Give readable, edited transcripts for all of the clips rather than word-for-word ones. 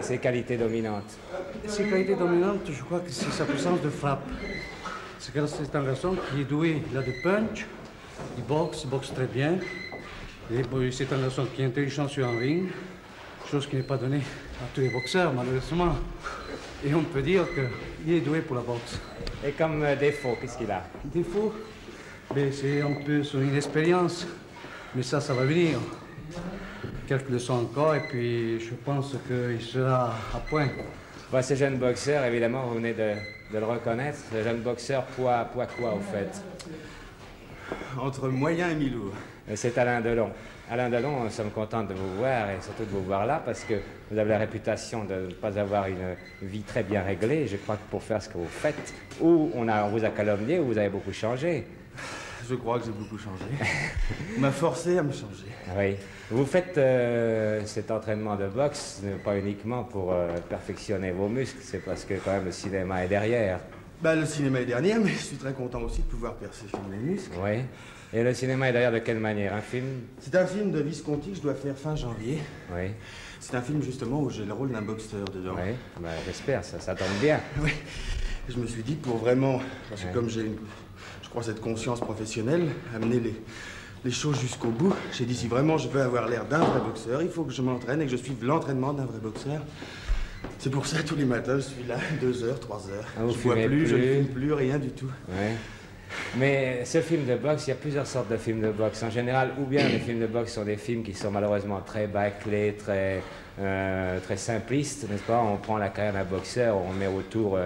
Ses qualités dominantes. Ses qualités dominantes, je crois que c'est sa puissance de frappe. C'est un garçon qui est doué, il a de punch, il boxe très bien. Et c'est un garçon qui est intelligent sur un ring, chose qui n'est pas donnée à tous les boxeurs, malheureusement. Et on peut dire qu'il est doué pour la boxe. Et comme défaut, qu'est-ce qu'il a? Défaut? Mais c'est un peu son inexpérience. Mais ça va venir. Quelques leçons encore, et puis je pense qu'il sera à point. Bon, ce jeune boxeur, évidemment, vous venez de le reconnaître. Ce jeune boxeur, poids quoi, au fait? Entre moyen et mi-lourd. C'est Alain Delon. Alain Delon, nous sommes contents de vous voir, et surtout de vous voir là, parce que vous avez la réputation de ne pas avoir une vie très bien réglée. Je crois que pour faire ce que vous faites, ou on vous a calomnié, ou vous avez beaucoup changé. Je crois que j'ai beaucoup changé. On m'a forcé à me changer. Oui. Vous faites cet entraînement de boxe, pas uniquement pour perfectionner vos muscles, c'est parce que quand même le cinéma est derrière. Bah, le cinéma est derrière, mais je suis très content aussi de pouvoir perfectionner les muscles. Oui. Et le cinéma est derrière de quelle manière? Un film? C'est un film de Visconti que je dois faire fin janvier. Oui. C'est un film justement où j'ai le rôle d'un boxeur dedans. Oui, bah, j'espère, ça tombe bien. Oui. Je me suis dit pour vraiment, parce que comme j'ai je crois cette conscience professionnelle, amener les choses jusqu'au bout, j'ai dit si vraiment je veux avoir l'air d'un vrai boxeur, il faut que je m'entraîne et que je suive l'entraînement d'un vrai boxeur. C'est pour ça tous les matins je suis là 2 heures, 3 heures. Ah, je bois plus, je ne fume plus, rien du tout. Oui. Mais ce film de boxe, il y a plusieurs sortes de films de boxe. En général, ou bien les films de boxe sont des films qui sont malheureusement très bâclés, très simplistes, n'est-ce pas? On prend la carrière d'un boxeur, on met autour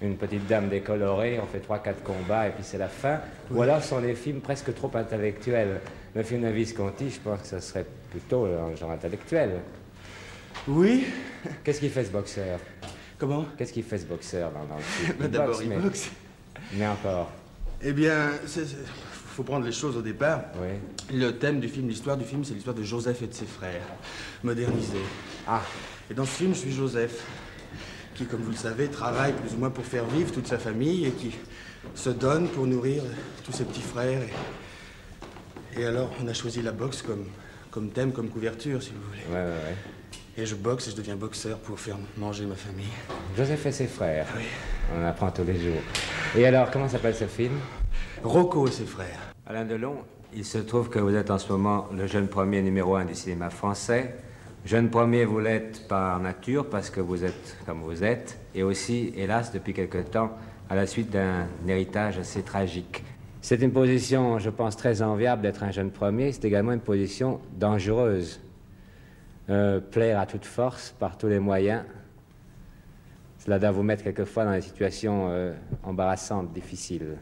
une petite dame décolorée, on fait 3-4 combats et puis c'est la fin. Oui. Ou alors ce sont des films presque trop intellectuels. Le film de Visconti, je pense que ça serait plutôt un genre intellectuel. Oui. Qu'est-ce qu'il fait ce boxeur? Comment? Qu'est-ce qu'il fait ce boxeur dans le film? D'abord, il boxe. Mais encore. Eh bien, faut prendre les choses au départ. Oui. Le thème du film, l'histoire du film, c'est l'histoire de Joseph et de ses frères, modernisés. Ah. Et dans ce film, je suis Joseph, qui, comme vous le savez, travaille plus ou moins pour faire vivre toute sa famille et qui se donne pour nourrir tous ses petits frères. Et alors, on a choisi la boxe comme thème, comme couverture, si vous voulez. Ouais. Et je boxe et je deviens boxeur pour faire manger ma famille. Joseph et ses frères. Oui. On en apprend tous les jours. Et alors, comment s'appelle ce film? Rocco et ses frères. Alain Delon, il se trouve que vous êtes en ce moment le jeune premier numéro 1 du cinéma français. Jeune premier, vous l'êtes par nature, parce que vous êtes comme vous êtes, et aussi, hélas, depuis quelque temps, à la suite d'un héritage assez tragique. C'est une position, je pense, très enviable d'être un jeune premier. C'est également une position dangereuse. Plaire à toute force, par tous les moyens, cela doit vous mettre quelquefois dans des situations embarrassantes, difficiles.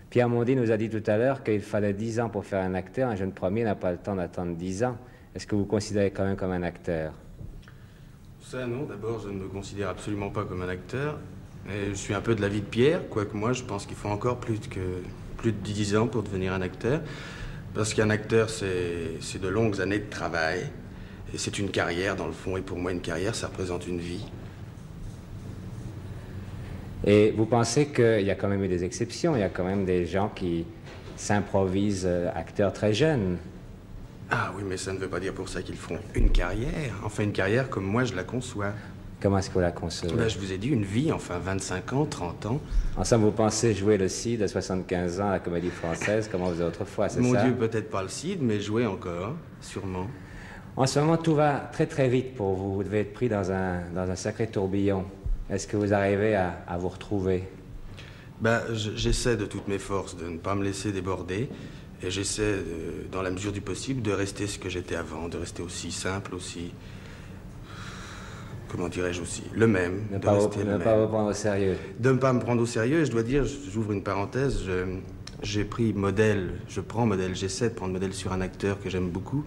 Pierre Mondy nous a dit tout à l'heure qu'il fallait 10 ans pour faire un acteur. Un jeune premier n'a pas le temps d'attendre 10 ans. Est-ce que vous considérez quand même comme un acteur? Ça, non. D'abord, je ne me considère absolument pas comme un acteur. Et je suis un peu de l'avis de Pierre, quoique moi, je pense qu'il faut encore plus de 10 ans pour devenir un acteur. Parce qu'un acteur, c'est de longues années de travail. Et c'est une carrière, dans le fond. Et pour moi, une carrière, ça représente une vie. Et vous pensez qu'il y a quand même eu des exceptions? Il y a quand même des gens qui s'improvisent acteurs très jeunes. Ah oui, mais ça ne veut pas dire pour ça qu'ils feront une carrière. Enfin, une carrière comme moi, je la conçois. Comment est-ce que vous la concevez? Ben, je vous ai dit une vie, enfin 25 ans, 30 ans. En somme, vous pensez jouer le Cid à 75 ans à la Comédie Française, comme on faisait autrefois, c'est ça? Mon Dieu, peut-être pas le Cid, mais jouer encore, sûrement. En ce moment, tout va très très vite pour vous. Vous devez être pris dans un sacré tourbillon. Est-ce que vous arrivez à vous retrouver? Ben, j'essaie de toutes mes forces de ne pas me laisser déborder. Et j'essaie, dans la mesure du possible, de rester ce que j'étais avant, de rester aussi simple, aussi... Comment dirais-je aussi? Le même. Ne pas vous prendre au sérieux. De ne pas me prendre au sérieux. Et je dois dire, j'ouvre une parenthèse, j'ai pris modèle, je prends modèle, j'essaie de prendre modèle sur un acteur que j'aime beaucoup,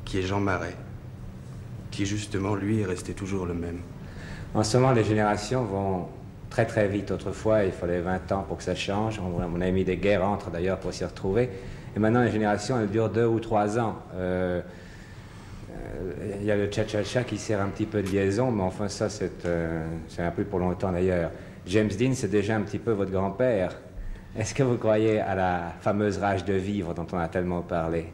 qui est Jean Marais, qui justement, lui, est resté toujours le même. En ce moment, les générations vont très très vite. Autrefois, il fallait 20 ans pour que ça change. On a mis des guerres entre d'ailleurs pour s'y retrouver. Et maintenant, les générations, elles durent 2 ou 3 ans. Il y a le cha-cha-cha qui sert un petit peu de liaison, mais enfin ça, c'est un peu pour longtemps d'ailleurs. James Dean, c'est déjà un petit peu votre grand-père. Est-ce que vous croyez à la fameuse rage de vivre dont on a tellement parlé?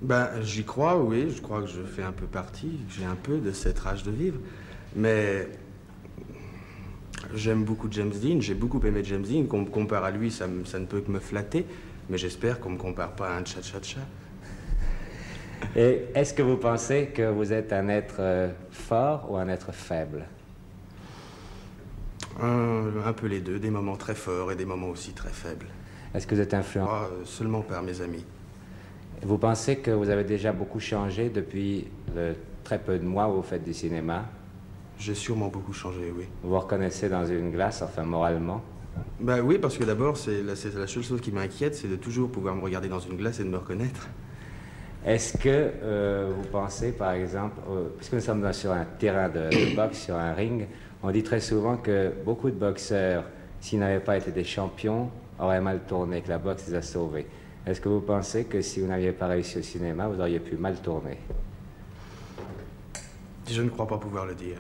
Ben, j'y crois, oui, je crois que je fais un peu partie, que j'ai un peu de cette rage de vivre. Mais j'aime beaucoup James Dean, j'ai beaucoup aimé James Dean. Qu'on me compare à lui, ça ne peut que me flatter. Mais j'espère qu'on ne me compare pas à un cha-cha-cha. Et est-ce que vous pensez que vous êtes un être fort ou un être faible? Un peu les deux, des moments très forts et des moments aussi très faibles. Est-ce que vous êtes influencé? Seulement par mes amis. Vous pensez que vous avez déjà beaucoup changé depuis le très peu de mois où vous faites du cinéma? J'ai sûrement beaucoup changé, oui. Vous vous reconnaissez dans une glace, enfin moralement? Ben oui, parce que d'abord, c'est la seule chose qui m'inquiète, c'est de toujours pouvoir me regarder dans une glace et de me reconnaître. Est-ce que vous pensez, par exemple, puisque nous sommes sur un terrain de boxe, sur un ring, on dit très souvent que beaucoup de boxeurs, s'ils n'avaient pas été des champions, auraient mal tourné, que la boxe les a sauvés. Est-ce que vous pensez que si vous n'aviez pas réussi au cinéma, vous auriez pu mal tourner? Je ne crois pas pouvoir le dire.